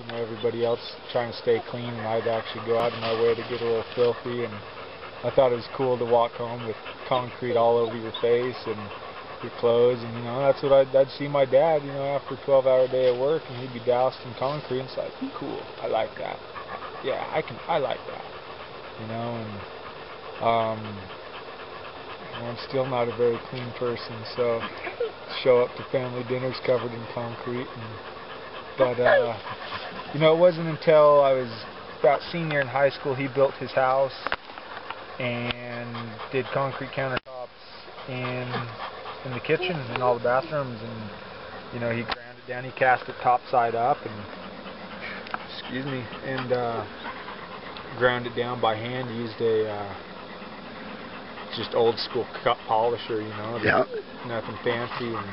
You know, everybody else trying to stay clean, and I'd actually go out of my way to get a little filthy. And I thought it was cool to walk home with concrete all over your face and your clothes. And you know, that's what I'd see my dad. You know, after a 12-hour day at work, and he'd be doused in concrete. And it's like, cool, I like that. Yeah, I like that. You know, and I'm still not a very clean person, so show up to family dinners covered in concrete. But you know, it wasn't until I was about senior in high school he built his house and did concrete countertops in the kitchen and all the bathrooms, and you know, he ground it down, he cast it top side up, and excuse me, and ground it down by hand. Used a just old school cut polisher, you know, nothing fancy, and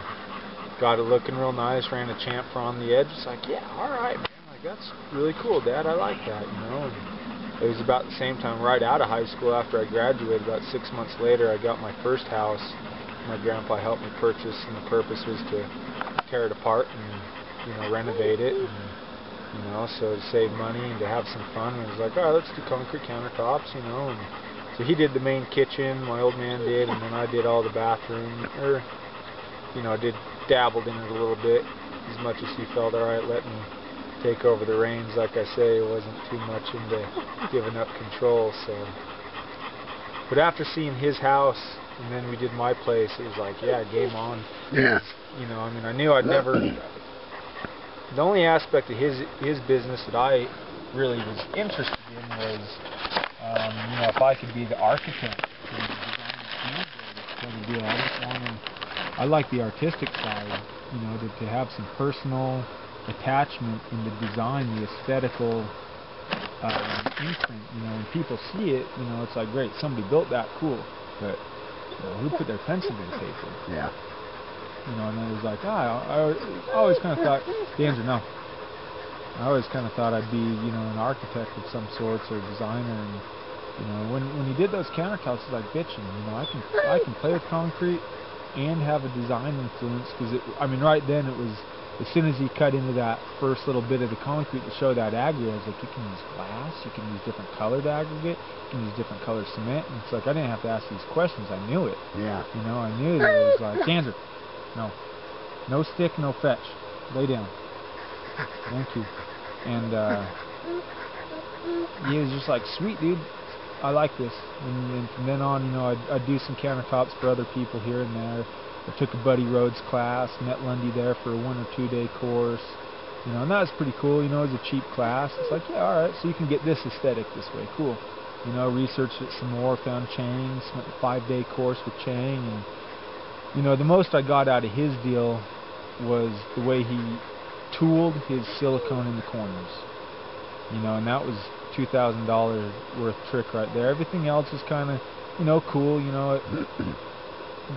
got it looking real nice. Ran a chamfer on the edge. It's like, yeah, all right, man, like that's really cool, Dad. I like that, you know. And it was about the same time, right out of high school, after I graduated. About 6 months later, I got my first house. My grandpa helped me purchase, and the purpose was to tear it apart and, you know, renovate it, and you know, so to save money and to have some fun. And I was like, all right, let's do concrete countertops, you know. And so he did the main kitchen, my old man did, and then I did all the bathroom, or, you know, dabbled in it a little bit, as much as he felt all right, let me take over the reins. Like I say, it wasn't too much into giving up control. So, but after seeing his house, and then we did my place, it was like, yeah, game on. Yeah. You know, I mean, I knew I'd never. The only aspect of his business that I really was interested in was, you know, if I could be the architect for the design that's going to do. I like the artistic side, you know, to have some personal attachment in the design, the aesthetical imprint. You know, when people see it, you know, it's like, great, somebody built that, cool, but you know, who put their pencil to the paper? Yeah. You know, and it was like, I always kind of thought, the answer, no. I always kind of thought I'd be, you know, an architect of some sorts, or a designer. And you know, when he did those countertops, it's like bitching. You know, I can play with concrete and have a design influence, because I mean, right then it was, as soon as he cut into that first little bit of the concrete to show that aggregate, I was like, you can use glass, you can use different colored aggregate, you can use different colored cement. And it's like, I didn't have to ask these questions. I knew it. Yeah. You know, I knew that it was like, Sandra, no stick, no fetch. Lay down. Thank you. And he was just like, sweet, dude, I like this. And from then on, you know, I'd do some countertops for other people here and there. I took a Buddy Rhodes class, met Lundy there for a 1 or 2 day course. You know, and that was pretty cool. You know, it was a cheap class. It's like, yeah, all right, so you can get this aesthetic this way. Cool. You know, researched it some more, found Chang, spent a 5-day course with Chang, and you know, the most I got out of his deal was the way he tooled his silicone in the corners. You know, and that was $2,000 worth trick right there. Everything else is kind of, you know, cool. You know, it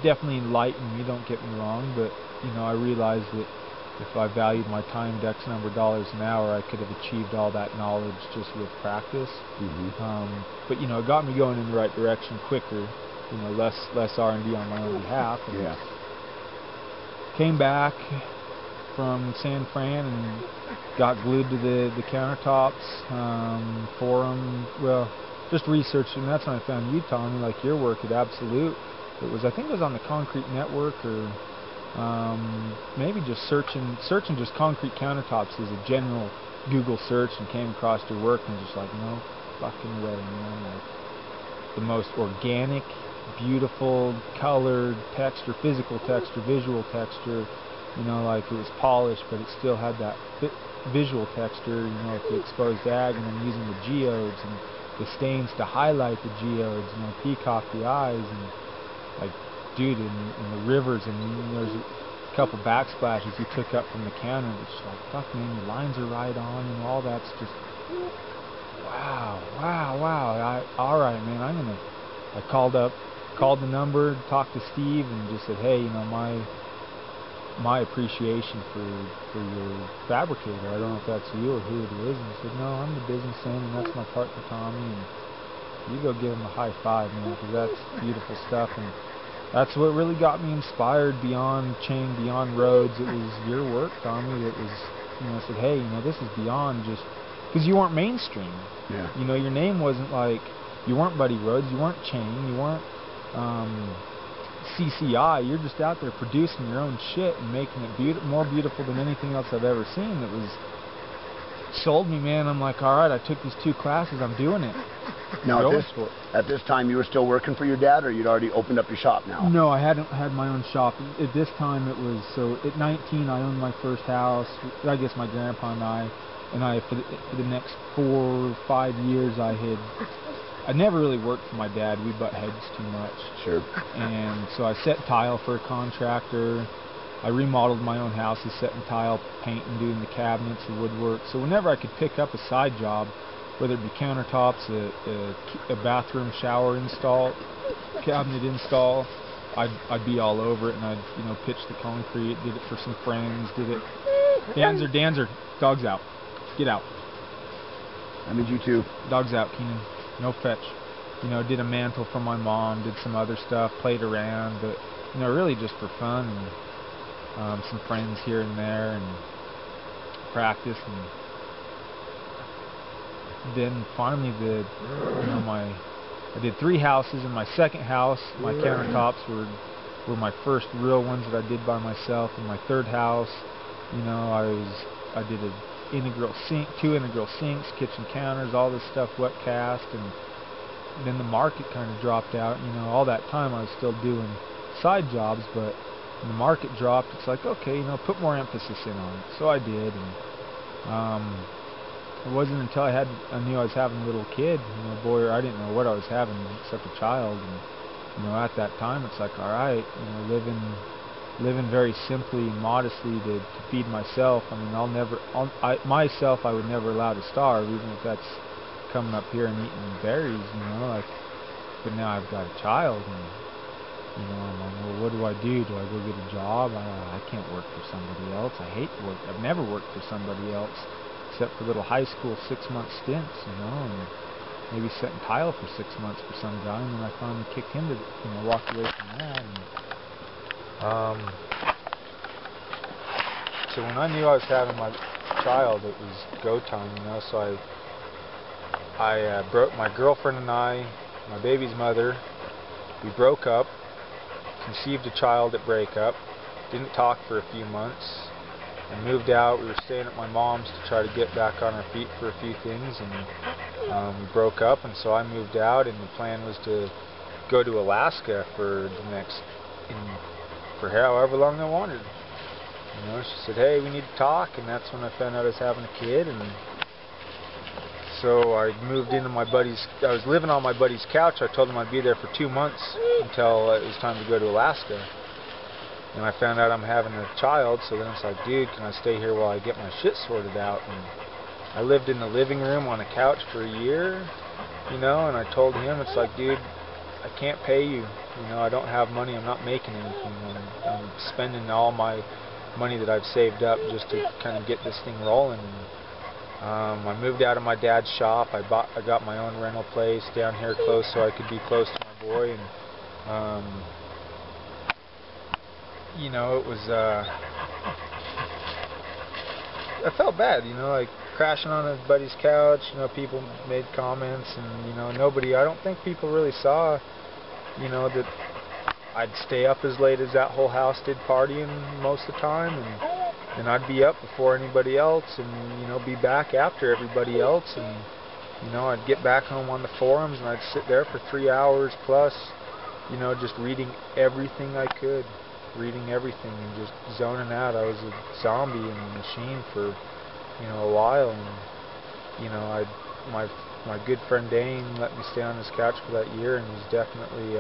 definitely enlightened me, don't get me wrong, but you know, I realized that if I valued my time at X number of dollars an hour, I could have achieved all that knowledge just with practice. But you know, it got me going in the right direction quicker. You know, less R&D on my own behalf. And Yeah. Came back from San Fran and got glued to the countertops for them. Well, just researched, and that's when I found you, Tommy, like your work at Absolute. It was, I think it was on the Concrete Network, or maybe just searching just concrete countertops as a general Google search, and came across your work and just like, no fucking way, man. Like, the most organic, beautiful, colored texture, physical texture, visual texture. You know, like it was polished, but it still had that visual texture. You know, with the exposed ag, and then using the geodes and the stains to highlight the geodes. You know, peacock the eyes, and like, dude, in the rivers, and you know, there's a couple backsplashes you took up from the counter. It's just like, fuck, man, your lines are right on, and all that's just. Wow. All right, man. I called the number, talked to Steve, and just said, hey, you know, my appreciation for your fabricator. I don't know if that's you or who it is. And he said, no, I'm the businessman, and that's my partner Tommy. And you go give him a high five, man, because that's beautiful stuff. And that's what really got me inspired beyond Chang, beyond Rhodes. It was your work, Tommy, that was said, hey, this is beyond just, because you weren't mainstream. Yeah. Your name wasn't like, you weren't Buddy Rhodes, you weren't Chain, you weren't CCI. You're just out there producing your own shit and making it more beautiful than anything else I've ever seen. It was sold me, man. I'm like, all right, I took these 2 classes, I'm doing it. Now, at this time, you were still working for your dad, or you'd already opened up your shop now? No, I hadn't had my own shop. At this time, it was, so at 19, I owned my first house. I guess my grandpa and I, for the next 4 or 5 years, I never really worked for my dad. We butt heads too much. Sure. And so I set tile for a contractor. I remodeled my own houses, setting tile, painting, doing the cabinets, the woodwork. So whenever I could pick up a side job, whether it be countertops, a bathroom shower install, cabinet install, I'd be all over it, and I'd pitch the concrete, did it for some friends, did it. Danzer, dog's out, get out. I need you too. Dog's out, Keenan, no fetch. Did a mantle for my mom, did some other stuff, played around, but really just for fun, and some friends here and there, and practice. And then finally I did 3 houses. In my second house, my countertops were my first real ones that I did by myself. In my third house, I did an integral sink, 2 integral sinks, kitchen counters, all this stuff, wet cast. And then the market kind of dropped out. All that time I was still doing side jobs, but when the market dropped, it's like, okay, put more emphasis in on it. So I did, and it wasn't until I knew I was having a little kid, boy, I didn't know what I was having except a child. And at that time, it's like, all right, living very simply and modestly to feed myself. I mean, myself, I would never allow to starve, even if that's coming up here and eating berries, but now I've got a child, and I'm like, well, what do I do? Do I go get a job? I can't work for somebody else. I hate to work. I've never worked for somebody else, except for little high school 6-month stints, and maybe setting tile for 6 months for some guy, and then I finally kicked him to, walked away from that. And, so when I knew I was having my child, it was go time, so I broke, my girlfriend and I, my baby's mother, we broke up, conceived a child at breakup, didn't talk for a few months, and moved out. We were staying at my mom's to try to get back on our feet for a few things, and we broke up, and so I moved out, and the plan was to go to Alaska for for however long I wanted. She said, hey, we need to talk, and that's when I found out I was having a kid, and so I moved into I was living on my buddy's couch. I told him I'd be there for 2 months until it was time to go to Alaska. And I found out I'm having a child, so then it's like, dude, can I stay here while I get my shit sorted out? And I lived in the living room on a couch for a year, and I told him, it's like, dude, I can't pay you. I don't have money. I'm not making anything. I'm spending all my money that I've saved up just to kind of get this thing rolling. And, I moved out of my dad's shop. I got my own rental place down here close so I could be close to my boy. And it was I felt bad, like crashing on a buddy's couch. People made comments, and I don't think people really saw that I'd stay up as late as that whole house did partying most of the time, and I'd be up before anybody else, and be back after everybody else, and I'd get back home on the forums, and I'd sit there for 3 hours plus, just reading everything I could, and just zoning out. I was a zombie in the machine for a while, and my good friend Dane let me stay on his couch for that year, and was definitely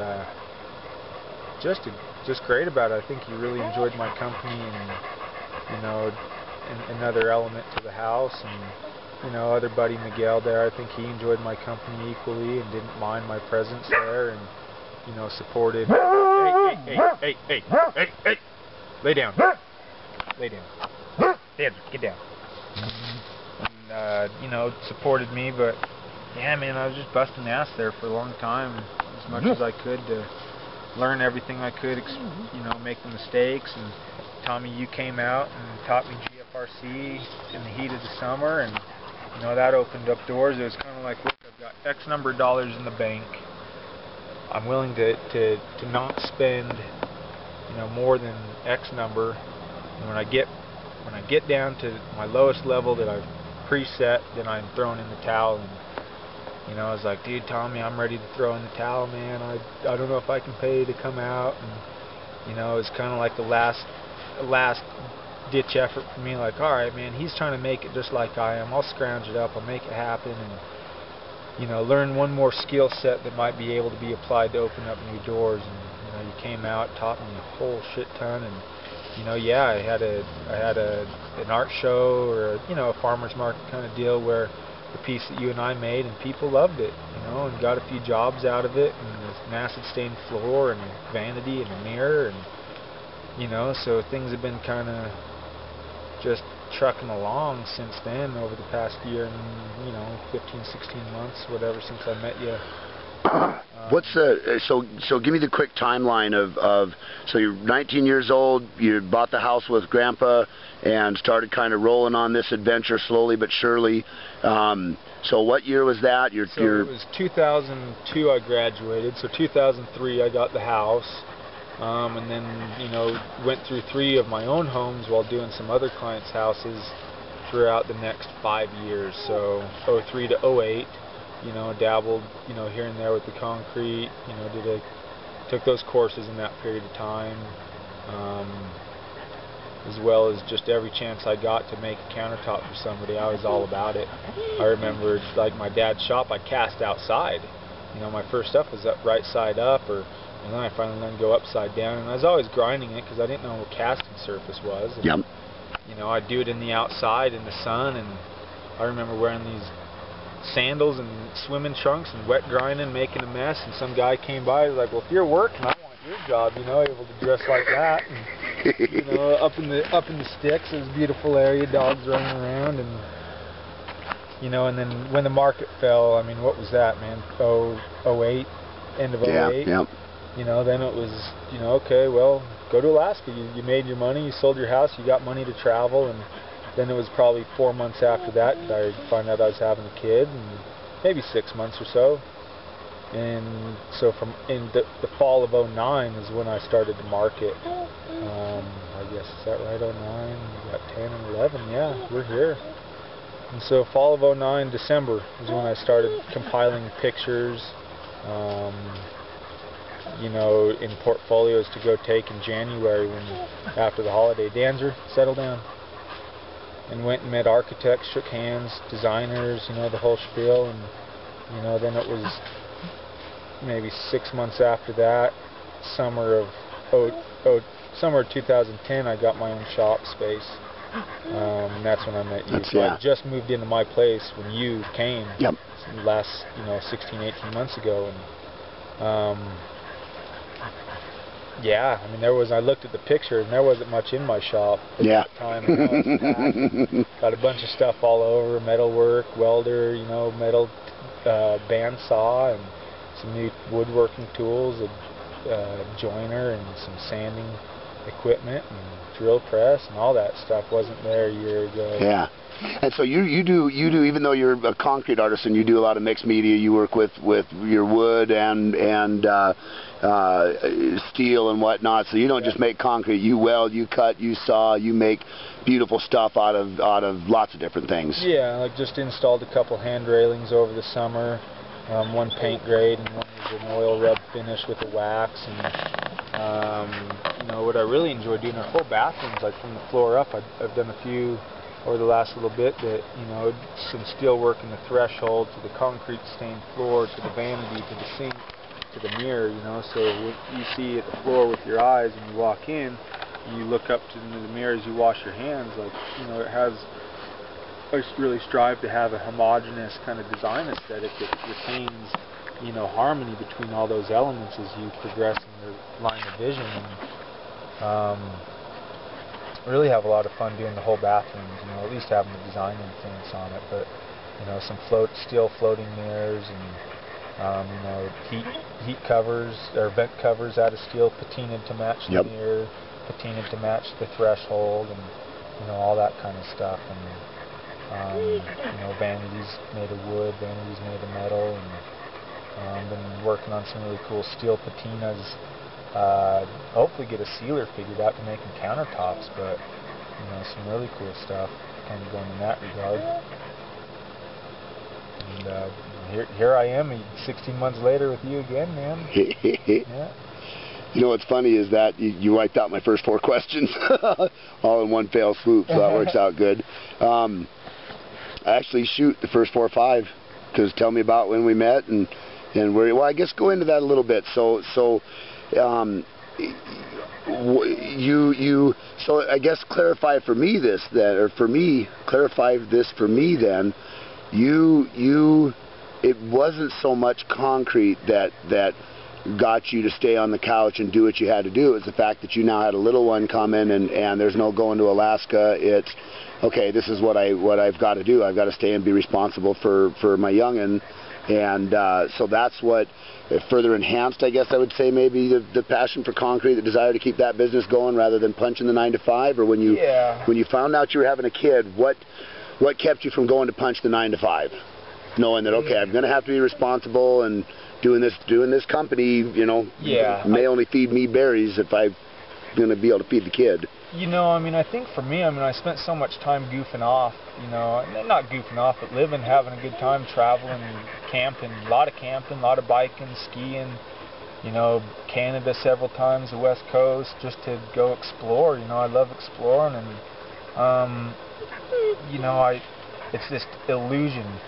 just great about it. I think he really enjoyed my company, and another element to the house, and other buddy Miguel there, I think he enjoyed my company equally and didn't mind my presence there, and supported. Hey, lay down, Dad, get down. And supported me, but yeah, man, I was just busting ass there for a long time, as much as I could to learn everything I could, make the mistakes. And Tommy, you came out and taught me GFR FRC in the heat of the summer, and you know, that opened up doors. It was kind of like, look, I've got X number of dollars in the bank. I'm willing to not spend, you know, more than X number. And when I get down to my lowest level that I've preset, then I'm throwing in the towel. And you know, I was like, dude, Tommy, I'm ready to throw in the towel, man. I don't know if I can pay to come out. And you know, it was kind of like the last ditch effort for me. Like, all right, man, he's trying to make it just like I am. I'll scrounge it up. I'll make it happen. And you know, learn one more skill set that might be able to be applied to open up new doors. And you know, you came out, taught me a whole shit ton. And you know, yeah, I had an art show, or a, you know, a farmer's market kind of deal where the piece that you and I made, and people loved it, you know, and got a few jobs out of it, and an acid stained floor, and vanity, and a mirror, and you know, so things have been kind of just trucking along since then, over the past year and, you know, 15, 16 months, whatever, since I met you. What's the so give me the quick timeline of so you're 19 years old, you bought the house with Grandpa and started kind of rolling on this adventure slowly but surely. So what year was that? It was 2002 I graduated, so 2003 I got the house, and then, you know, went through 3 of my own homes while doing some other clients' houses throughout the next 5 years, so 03 to 08. You know, dabbled, you know, here and there with the concrete, you know, took those courses in that period of time, as well as just every chance I got to make a countertop for somebody, I was all about it. I remember, like, my dad's shop, I cast outside. You know, my first stuff was up right side up, and then I finally learned to go upside down, and I was always grinding it because I didn't know what casting surface was. And, yep. You know, I'd do it in the outside in the sun, and I remember wearing these sandals and swimming trunks and wet grinding, making a mess, and some guy came by and was like, well, if you're working, I want your job, you know, able to dress like that, and you know, up in the sticks. It was a beautiful area, dogs running around, and you know, and then when the market fell, I mean, what was that, man? 08, end of 08. Yeah. You know, then it was, you know, okay, well, go to Alaska. You made your money, you sold your house, you got money to travel, and then it was probably 4 months after that I found out I was having a kid, and maybe 6 months or so. And so from in the fall of 09 is when I started to market. I guess, is that right, 09? We got 10 and 11, yeah, we're here. And so fall of 09, December, is when I started compiling pictures, you know, in portfolios to go take in January when after the holiday. Danzer, settle down. And went and met architects, shook hands, designers, you know, the whole spiel. And you know, then it was maybe 6 months after that, summer of 2010, I got my own shop space. And that's when I met you. So I just moved into my place when you came. Yep. Last, you know, 16, 18 months ago. And yeah, I mean, I looked at the picture and there wasn't much in my shop at that time. Got a bunch of stuff all over, metalwork, welder, you know, metal bandsaw, and some new woodworking tools, a joiner, and some sanding equipment, and drill press, and all that stuff wasn't there a year ago. Yeah. And so you do, even though you're a concrete artisan, you do a lot of mixed media. You work with your wood and steel and whatnot. So you don't just make concrete. You weld, you cut, you saw, you make beautiful stuff out of lots of different things. Yeah, like just installed a couple hand railings over the summer. One paint grade and one was an oil rub finish with a wax. And you know, what I really enjoy doing are full bathrooms, like from the floor up. I've done a few over the last little bit that, you know, some steel work in the threshold, to the concrete stained floor, to the vanity, to the sink, to the mirror, you know. So what you see at the floor with your eyes when you walk in, and you look up to the mirror as you wash your hands, like, you know, I really strive to have a homogeneous kind of design aesthetic that retains, you know, harmony between all those elements as you progress in your line of vision. And really have a lot of fun doing the whole bathrooms, you know, at least having the design influence on it. But, you know, some steel floating mirrors, and you know, heat covers or vent covers out of steel, patinaed to match the mirror, patinaed to match the threshold, and all that kind of stuff. And vanities made of wood, vanities made of metal, and been working on some really cool steel patinas. Hopefully get a sealer figured out to make them countertops, but some really cool stuff kind of going in that regard. And here I am, 16 months later with you again, man. Yeah. You know what's funny is that you wiped out my first 4 questions all in one fell swoop, so that works out good. I actually shoot the first 4 or 5, because tell me about when we met and where. Well, I guess go into that a little bit. So I guess clarify for me this then, or for me clarify this for me then. It wasn't so much concrete that got you to stay on the couch and do what you had to do. It was the fact that you now had a little one come in, and there's no going to Alaska. It's okay, this is what I've got to do. I've got to stay and be responsible for my young'un. And so that's what further enhanced, I guess I would say, maybe the passion for concrete, the desire to keep that business going rather than punching the 9 to 5. Or when you found out you were having a kid, what kept you from going to punch the 9 to 5, knowing that okay, I'm going to have to be responsible and doing this company, may only feed me berries if I'm going to be able to feed the kid. I think for me, I spent so much time goofing off, not goofing off, but living, having a good time, traveling, camping, a lot of biking, skiing, Canada several times, the West Coast, just to go explore. I love exploring, and it's this illusion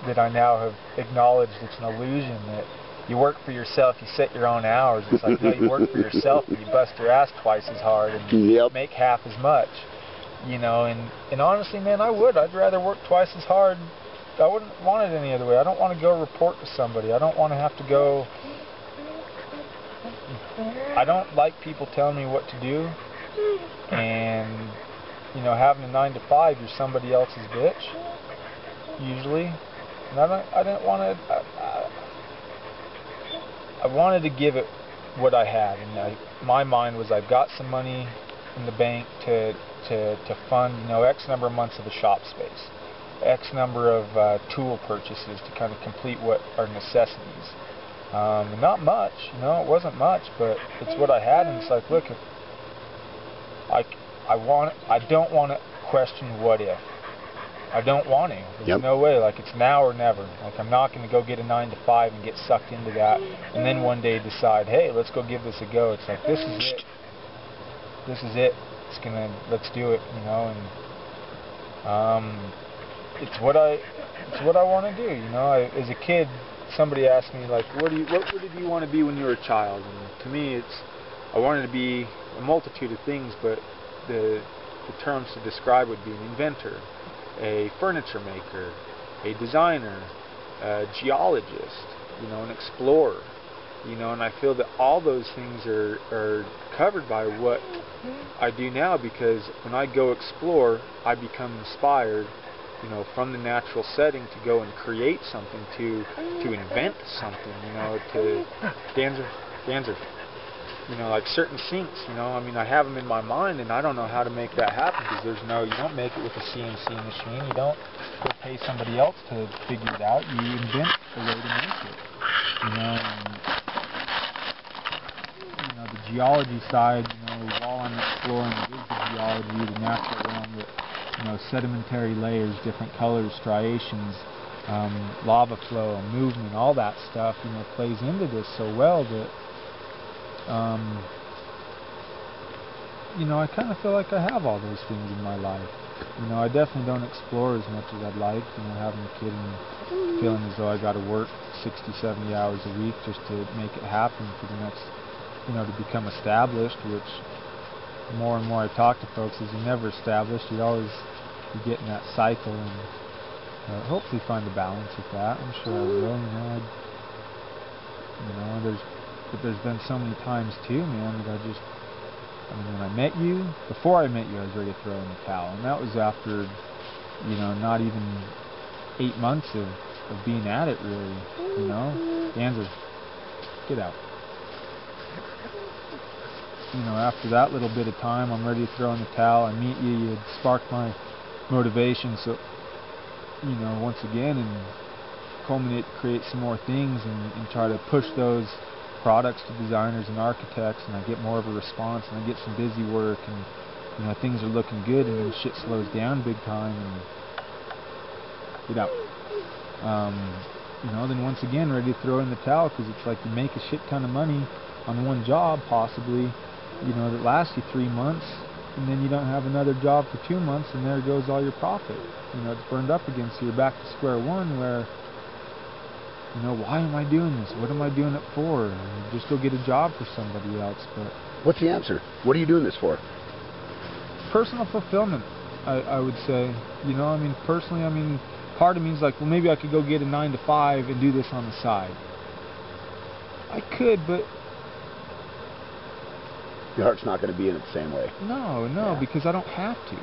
that I now have acknowledged. It's an illusion that you work for yourself, you set your own hours. It's like, no, you work for yourself, and you bust your ass twice as hard and make half as much. And honestly, man, I'd rather work twice as hard. I wouldn't want it any other way. I don't want to go report to somebody. I don't want to have to go. I don't like people telling me what to do, and having a 9 to 5, you're somebody else's bitch usually. And I didn't want to. I wanted to give it what I had, and my mind was, I've got some money in the bank to fund X number of months of a shop space, X number of tool purchases to kind of complete what are necessities. Not much, it wasn't much, but it's what I had, and it's like, look, if I don't want to question what if. I don't want to. There's no way. Like, it's now or never. Like, I'm not going to go get a 9 to 5 and get sucked into that, and then one day decide, hey, let's go give this a go. It's like, this is it. This is it. Let's do it. And it's what I want to do. As a kid, somebody asked me, like, what did you want to be when you were a child? And to me, I wanted to be a multitude of things, but the terms to describe would be an inventor, a furniture maker, a designer, a geologist, an explorer, and I feel that all those things are covered by what I do now, because when I go explore, I become inspired, from the natural setting to go and create something, to invent something, to Danzer. Like certain sinks, I have them in my mind, and I don't know how to make that happen, because you don't make it with a CNC machine. You don't go pay somebody else to figure it out. You invent a way to make it. And the geology side, while I'm exploring, it is the geology, the natural realm, that sedimentary layers, different colors, striations, lava flow, movement, all that stuff, plays into this so well that. I kind of feel like I have all those things in my life. I definitely don't explore as much as I'd like, having a kid and feeling as though I got to work 60, 70 hours a week just to make it happen for the next, to become established, which the more and more I talk to folks, is you're never established. You always get in that cycle, and hopefully find a balance with that. I'm sure I will. But there's been so many times too, man, that when I met you, before I met you, I was ready to throw in the towel. And that was after, not even 8 months of being at it, really, Danzer, get out. after that little bit of time, I'm ready to throw in the towel. I meet you. You had sparked my motivation. So, once again, and culminate to create some more things and try to push those products to designers and architects, and I get more of a response, and I get some busy work, and things are looking good, and then shit slows down big time, and then once again ready to throw in the towel, because it's like you make a shit ton of money on one job possibly, that lasts you 3 months, and then you don't have another job for 2 months, and there goes all your profit. It's burned up against you. You're back to square one where, why am I doing this? What am I doing it for? Just go get a job for somebody else. But what's the answer? What are you doing this for? Personal fulfillment, I would say. Personally, part of me is like, well, maybe I could go get a 9 to 5 and do this on the side. I could, but your heart's not going to be in it the same way. No, yeah. Because I don't have to.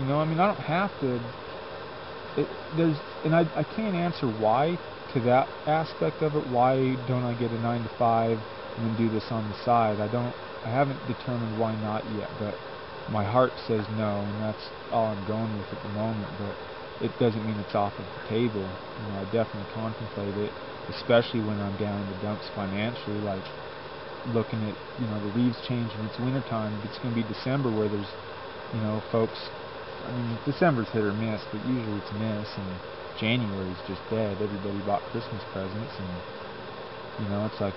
I don't have to. I can't answer why to that aspect of it. Why don't I get a 9 to 5 and then do this on the side? I haven't determined why not yet, but my heart says no, and that's all I'm going with at the moment. But it doesn't mean it's off of the table. I definitely contemplate it, especially when I'm down in the dumps financially, like looking at, the leaves changing. It's wintertime. It's going to be December where there's, folks, December's hit or miss, but usually it's miss, and January's just dead. Everybody bought Christmas presents, and, it's like,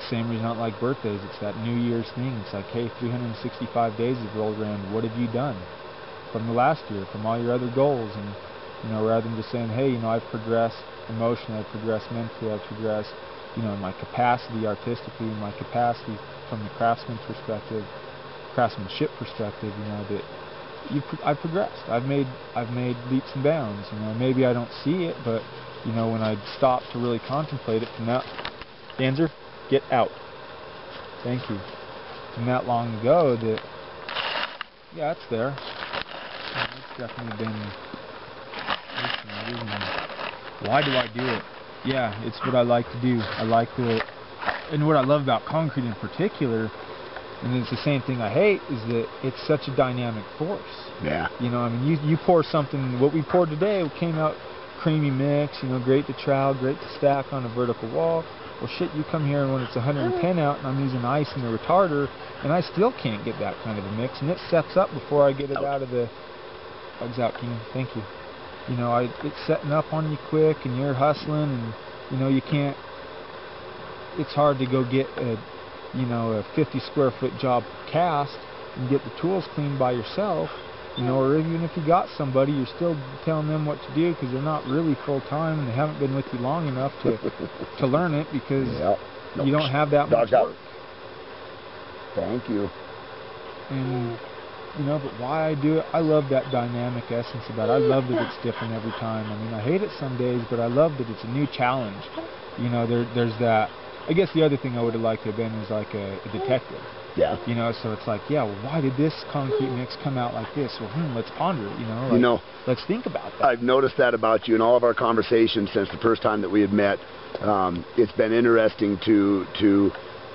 same reason I don't like birthdays. It's that New Year's thing. It's like, hey, 365 days have rolled around. What have you done from the last year, from all your other goals? And, rather than just saying, hey, I've progressed emotionally, I've progressed mentally, I've progressed, my capacity artistically, my capacity from the craftsmanship perspective, that I've progressed. I've made leaps and bounds. Maybe I don't see it, but when I stop to really contemplate it, from that, Danzer, get out. Thank you. From that long ago, that yeah, it's there. It's definitely been. Why do I do it? Yeah, it's what I like to do. I like the, and what I love about concrete in particular, and it's the same thing I hate, is that it's such a dynamic force. Yeah. You pour something, what we poured today came out creamy mix, great to trowel, great to stack on a vertical wall. Well, shit, you come here and when it's 110 out and I'm using ice and a retarder, and I still can't get that kind of a mix, and it sets up before I get it out of the, bugs out, King, thank you. It's setting up on you quick, and you're hustling, and you can't. It's hard to go get a 50 square foot job cast and get the tools cleaned by yourself, or even if you got somebody, you're still telling them what to do because they're not really full time and they haven't been with you long enough to learn it because you don't have that much work. Thank you. And but why I do it, I love that dynamic essence about it. I love that it's different every time. I hate it some days, but I love that it's a new challenge. There's that. I guess the other thing I would have liked to have been is like a detective. Yeah. So it's like, yeah, well, why did this concrete mix come out like this? Well, let's ponder it, let's think about that. I've noticed that about you in all of our conversations since the first time that we had met. It's been interesting to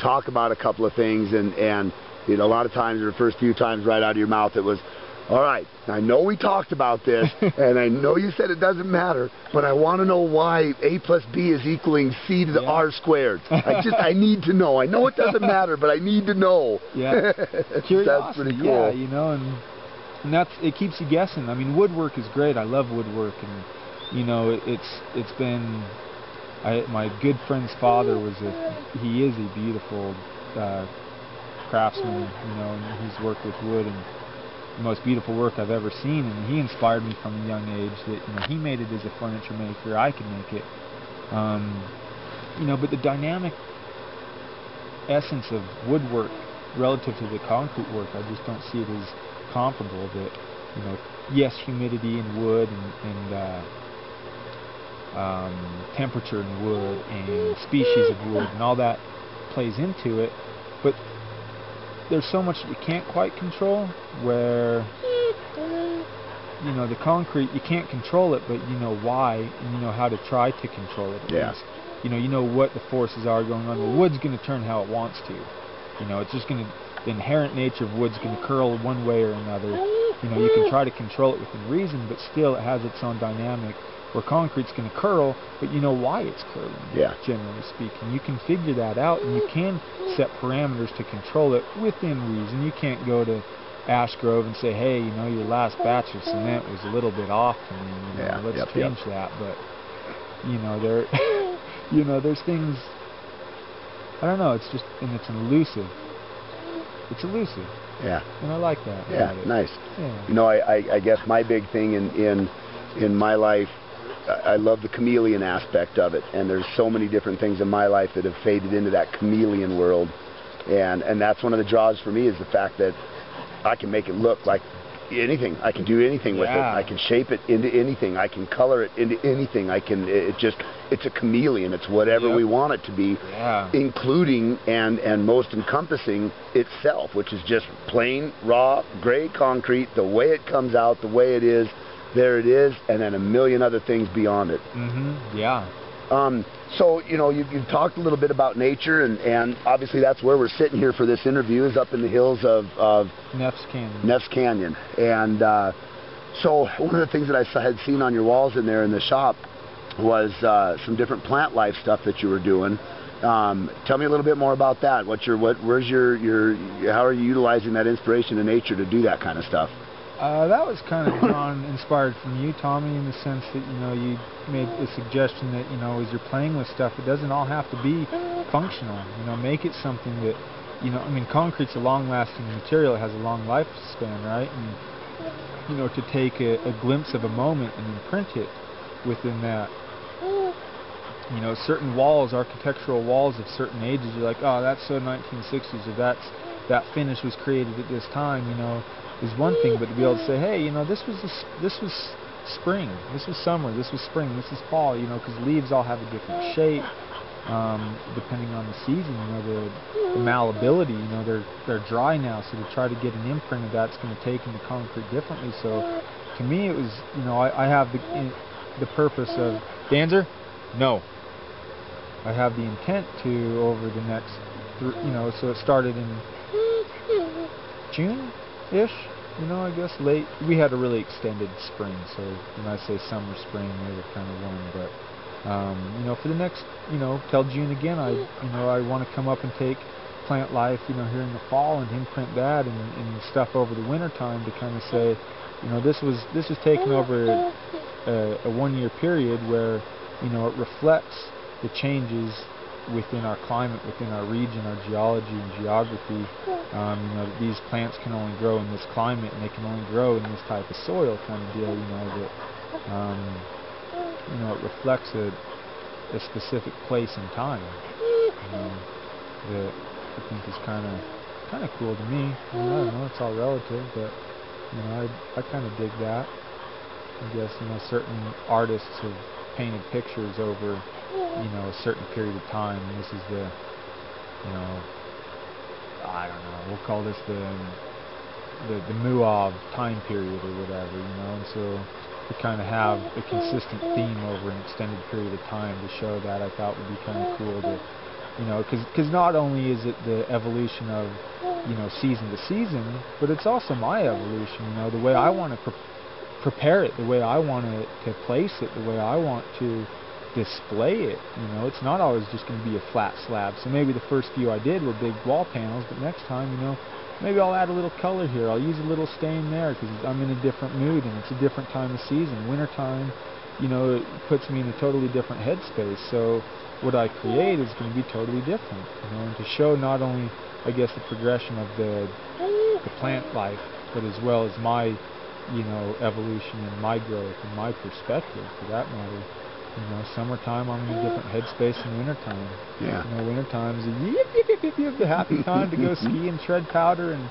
talk about a couple of things, and a lot of times, the first few times right out of your mouth, it was, all right, I know we talked about this, and I know you said it doesn't matter, but I want to know why A plus B is equaling C to the R squared. I need to know. I know it doesn't matter, but I need to know. Yeah. Curiosity, that's pretty cool. Yeah, and it keeps you guessing. Woodwork is great. I love woodwork, and, it's been, my good friend's father he is a beautiful craftsman, and he's worked with wood, and the most beautiful work I've ever seen, and he inspired me from a young age that he made it as a furniture maker, I could make it, but the dynamic essence of woodwork relative to the concrete work, I just don't see it as comparable. That yes, humidity in wood and temperature in wood and species of wood and all that plays into it, but there's so much you can't quite control, where the concrete, you can't control it, but you know why, and you know how to try to control it at least. You know what the forces are going on. The wood's going to turn how it wants to, You know, it's just going to, the inherent nature of wood's going to curl one way or another. You know, you can try to control it within reason, but still it has its own dynamic where concrete's going to curl, but you know why it's curling, generally speaking. You can figure that out, and you can set parameters to control it within reason. You can't go to Ash Grove and say, hey, you know, your last batch of cement was a little bit off to me, you know, let's change that. But, you know, there, you know, there's things, I don't know, it's just, and it's elusive. It's elusive. Yeah. And I like that. Yeah, nice. Yeah. You know, I guess my big thing in my life, I love the chameleon aspect of it, and there's so many different things in my life that have faded into that chameleon world, and that's one of the draws for me, is the fact that I can make it look like anything. I can do anything with it. I can shape it into anything. I can color it into anything. It's a chameleon. It's whatever we want it to be, including and most encompassing itself, which is just plain, raw, gray concrete, the way it comes out, the way it is. There it is, and then a million other things beyond it. So, you know, you've talked a little bit about nature, and obviously that's where we're sitting here for this interview, is up in the hills of Neff's Canyon. Neff's Canyon. And so one of the things that I had seen on your walls in there in the shop was some different plant life stuff that you were doing. Tell me a little bit more about that. Where's your how are you utilizing that inspiration in nature to do that kind of stuff? That was kind of inspired from you, Tommy, in the sense that, you know, you made a suggestion that, you know, as you're playing with stuff, it doesn't all have to be functional. You know, make it something that, you know, I mean, concrete's a long-lasting material. It has a long lifespan, right? And, you know, to take a glimpse of a moment and imprint it within that. You know, certain walls, architectural walls of certain ages, you're like, oh, that's so 1960s, or that finish was created at this time, you know, is one thing, but to be able to say, hey, you know, this was spring, this was summer, this was spring, this is fall, you know, because leaves all have a different shape, depending on the season. You know, the malleability, you know, they're dry now, so to try to get an imprint of that's going to take into concrete differently. So to me, it was, you know, I have the purpose of Danzer, no. I have the intent to, over the next, you know, so it started in June-ish, you know, I guess late. We had a really extended spring, so when I say summer, spring, they were kind of warm, but, you know, for the next, you know, till June again, I want to come up and take plant life, you know, here in the fall and imprint that and stuff over the winter time to kind of say, you know, this was taken over a one-year period where, you know, it reflects the changes within our climate, within our region, our geology and geography. You know, that these plants can only grow in this climate, and they can only grow in this type of soil, kind of deal. You know, that you know, it reflects a specific place and time. You know, that I think is kind of cool to me. I don't know, it's all relative, but you know, I kind of dig that. I guess, you know, certain artists have painted pictures over, you know, a certain period of time, and this is the, you know, I don't know, we'll call this the Muav time period or whatever, you know, and so to kind of have a consistent theme over an extended period of time to show that, I thought would be kind of cool to, you know, because not only is it the evolution of, you know, season to season, but it's also my evolution, you know, the way I want to prepare it, the way I want to place it, the way I want to display it. You know, it's not always just going to be a flat slab. So maybe the first few I did were big wall panels, but next time, you know, maybe I'll add a little color here. I'll use a little stain there because I'm in a different mood and it's a different time of season. Wintertime, you know, it puts me in a totally different headspace. So what I create is going to be totally different. You know, and to show not only, I guess, the progression of the plant life, but as well as my, you know, evolution and my growth and my perspective, for that matter. You know, summertime I'm in a different headspace than wintertime. Yeah. You know, wintertime is a the happy time to go ski and shred powder, and,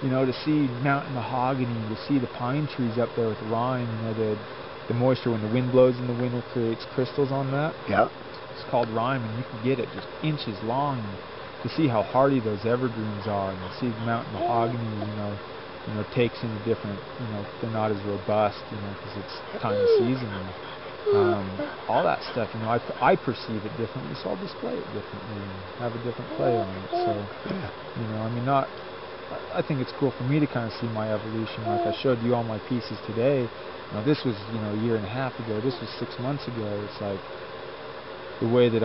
you know, to see mountain mahogany, to see the pine trees up there with rime. You know, the moisture when the wind blows in the winter creates crystals on that. Yeah. It's called rime, and you can get it just inches long. And to see how hardy those evergreens are, and to see the mountain mahogany, you know, takes in a different, you know, they're not as robust, you know, because it's time of season. And all that stuff. You know, I perceive it differently, so I'll display it differently and have a different play on it. So, you know, I mean, I think it's cool for me to kind of see my evolution. Like I showed you all my pieces today. You know, this was, you know, a year and a half ago. This was 6 months ago. It's like the way that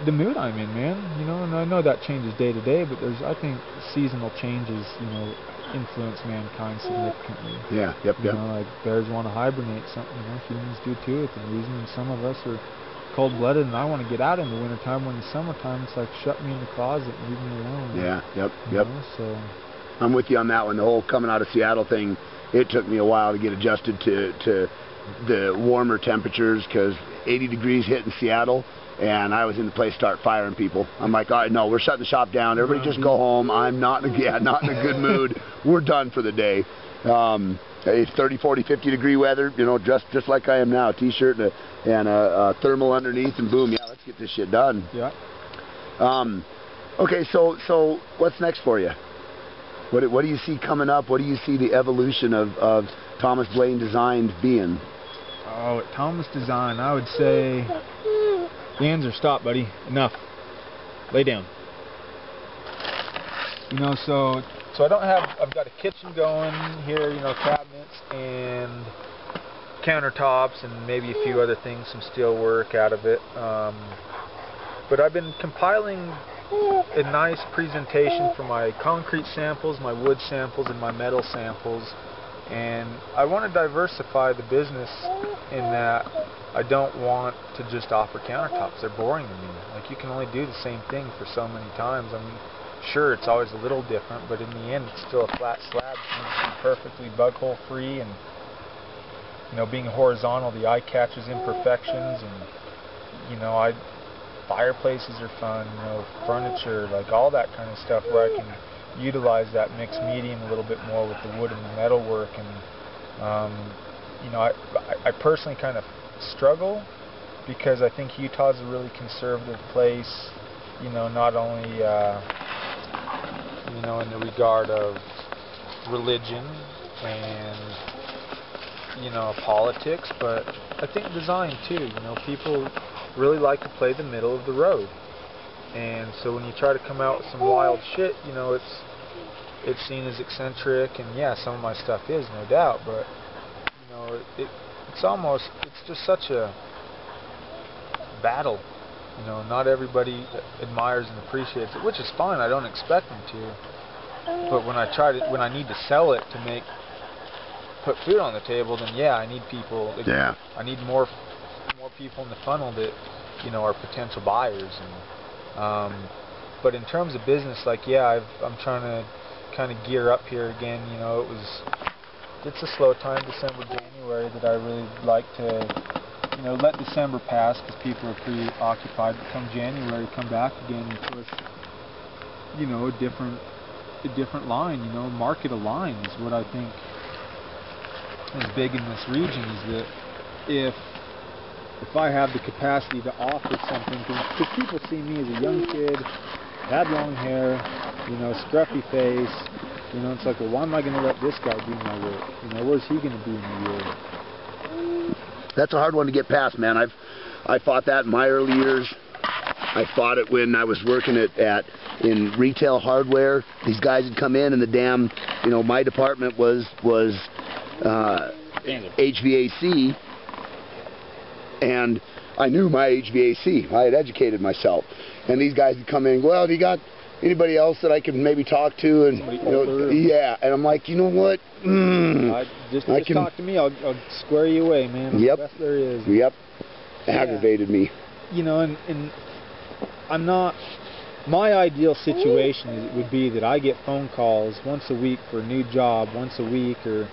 the mood I'm in, man. You know, and I know that changes day to day, but I think seasonal changes, you know, influence mankind significantly. Yeah, You know, like bears want to hibernate, something, you know, humans do too at the reason, and some of us are cold-blooded, and I want to get out in the wintertime. When it's summertime, it's like shut me in the closet and leave me alone. Yeah, yep. You know, so I'm with you on that one. The whole coming out of Seattle thing, it took me a while to get adjusted to the warmer temperatures, because 80 degrees hit in Seattle, and I was in the place start firing people. I'm like, all right, no, we're shutting the shop down. Everybody just go home. I'm not in a good mood. We're done for the day. It's 30, 40, 50 degree weather, you know, just like I am now, a t-shirt and a thermal underneath, and boom, yeah, let's get this shit done. Yeah. Okay, so what's next for you? What do you see coming up? What do you see the evolution of Thomas Blaine Design being? Oh, at Thomas Design, I would say the ends are stopped, buddy. Enough. Lay down. You know, so I've got a kitchen going here, you know, cabinets and countertops and maybe a few other things, some steel work out of it. But I've been compiling a nice presentation for my concrete samples, my wood samples, and my metal samples. And I want to diversify the business in that I don't want to just offer countertops. They're boring to me. Like, you can only do the same thing for so many times. I mean, sure, it's always a little different, but in the end, it's still a flat slab. It's perfectly bug hole free, and, you know, being horizontal, the eye catches imperfections, and, you know, fireplaces are fun, you know, furniture, like all that kind of stuff where I can utilize that mixed medium a little bit more with the wood and the metal work. And you know, I personally kind of struggle because I think Utah's a really conservative place, you know, not only you know, in the regard of religion and, you know, politics, but I think design too. You know, people really like to play the middle of the road. And so when you try to come out with some wild shit, you know, it's seen as eccentric, and yeah, some of my stuff is, no doubt, but, you know, it's just such a battle. You know, not everybody admires and appreciates it, which is fine. I don't expect them to. But when I need to sell it to put food on the table, then yeah, I need people. Yeah. I need more people in the funnel that, you know, are potential buyers. And but in terms of business, like, yeah, I'm trying to kind of gear up here again. You know, it's a slow time, December, January, that I really like to, you know, let December pass because people are preoccupied. But come January, come back again and push, you know, a different line. You know, market align is what I think is big in this region. Is that if I have the capacity to offer something, because people see me as a young kid, had long hair, you know, scruffy face, you know, it's like, well, why am I going to let this guy do my work? You know, where's he going to be in a year? That's a hard one to get past, man. I fought that in my early years. I fought it when I was working in retail hardware. These guys would come in, and the damn, you know, my department was HVAC. And I knew my HVAC. I had educated myself. And these guys would come in and go, well, do you got anybody else that I can maybe talk to? And, you know, yeah. And I'm like, you know what? Just talk to me. I'll square you away, man. I'm yep. the best there is. Yep. Aggravated me. You know, and I'm not... My ideal situation would be that I get phone calls once a week for a new job, once a week, or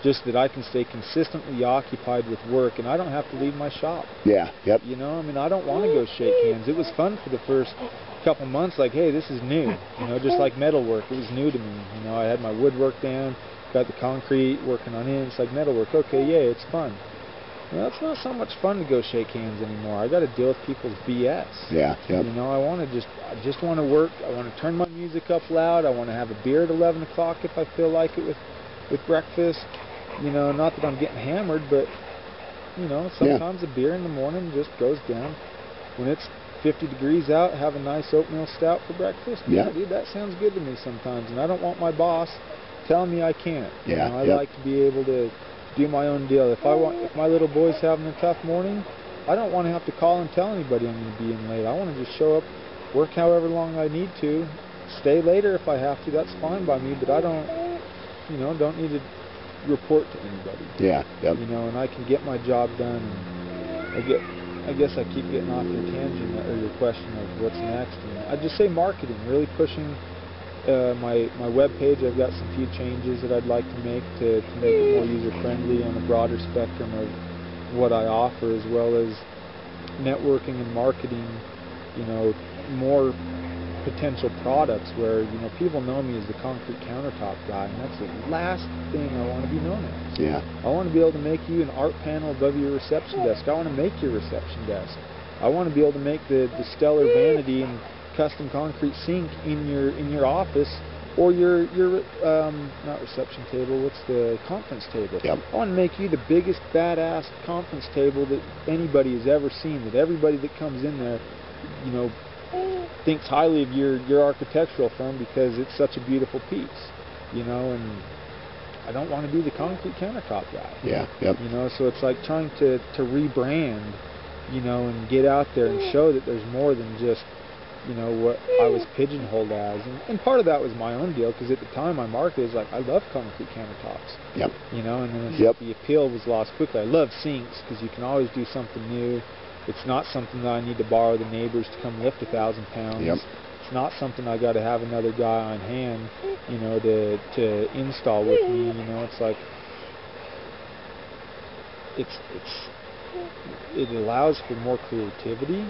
just that I can stay consistently occupied with work, and I don't have to leave my shop. Yeah, yep. You know, I mean, I don't want to go shake hands. It was fun for the first couple months, like, hey, this is new. You know, just like metal work, it was new to me. You know, I had my woodwork down, got the concrete, working on it. It's like metal work. Okay, yeah, it's fun. Well, it's not so much fun to go shake hands anymore. I got to deal with people's BS. Yeah, yep. You know, I just want to work. I want to turn my music up loud. I want to have a beer at 11 o'clock if I feel like it with breakfast. You know, not that I'm getting hammered, but you know, sometimes a beer in the morning just goes down. When it's 50 degrees out, have a nice oatmeal stout for breakfast. Yeah, dude, that sounds good to me sometimes. And I don't want my boss telling me I can't. Yeah, you know, I like to be able to do my own deal. If my little boy's having a tough morning, I don't want to have to call and tell anybody I'm going to be in late. I want to just show up, work however long I need to, stay later if I have to. That's fine by me, but I don't, you know, don't need to report to anybody. Yeah. Yep. You know, and I can get my job done. And I guess I keep getting off your tangent or your question of what's next. And I'd just say marketing, really pushing my web page. I've got some few changes that I'd like to make to make it more user friendly on a broader spectrum of what I offer, as well as networking and marketing, you know, more potential products where, you know, people know me as the concrete countertop guy, and that's the last thing I want to be known as. Yeah. I want to be able to make you an art panel above your reception desk. I want to make your reception desk. I want to be able to make the stellar vanity and custom concrete sink in your office, or your not reception table, what's the conference table. Yep. I want to make you the biggest badass conference table that anybody has ever seen, that everybody that comes in there, you know, thinks highly of your architectural firm because it's such a beautiful piece, you know. And I don't want to be the concrete countertop guy. Yeah. Yep. You know, so it's like trying to rebrand, you know, and get out there and show that there's more than just, you know, what I was pigeonholed as. And part of that was my own deal, because at the time my market was like, I love concrete countertops. Yep. You know, and then the appeal was lost quickly. I love sinks because you can always do something new. It's not something that I need to borrow the neighbors to come lift 1,000 pounds. Yep. It's not something I got to have another guy on hand, you know, to install with me. You know, it's like it allows for more creativity,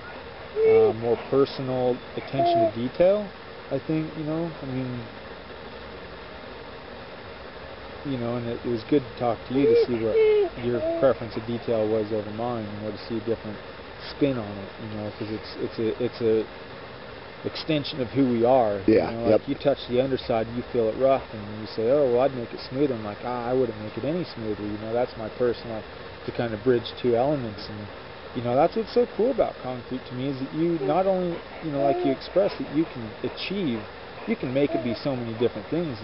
more personal attention to detail. I think, you know, I mean, you know, and it was good to talk to you to see what your preference of detail was over mine, you know, to see a different spin on it, you know, because it's a extension of who we are. Yeah. You know, like you touch the underside, you feel it rough, and you say, oh, well, I'd make it smoother. I'm like, I wouldn't make it any smoother. You know, that's my personal, to kind of bridge two elements. And you know, that's what's so cool about concrete to me, is that you not only, you know, like you expressed, that you can achieve, you can make it be so many different things.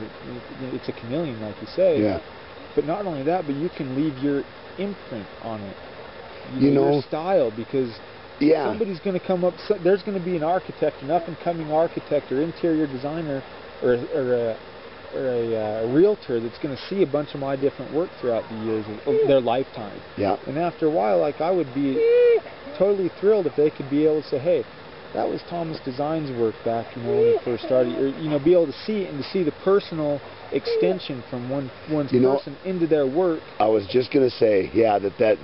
It's a chameleon, like you say. Yeah. But not only that, but you can leave your imprint on it. You know, your style, because somebody's going to come up, there's going to be an architect, an up-and-coming architect or interior designer or a realtor that's going to see a bunch of my different work throughout the years of their lifetime. Yeah. And after a while, like, I would be totally thrilled if they could be able to say, hey, that was Thomas Design's work back, you know, when he first started, or, you know, be able to see it and to see the personal extension from one's person into their work. I was just going to say, yeah, that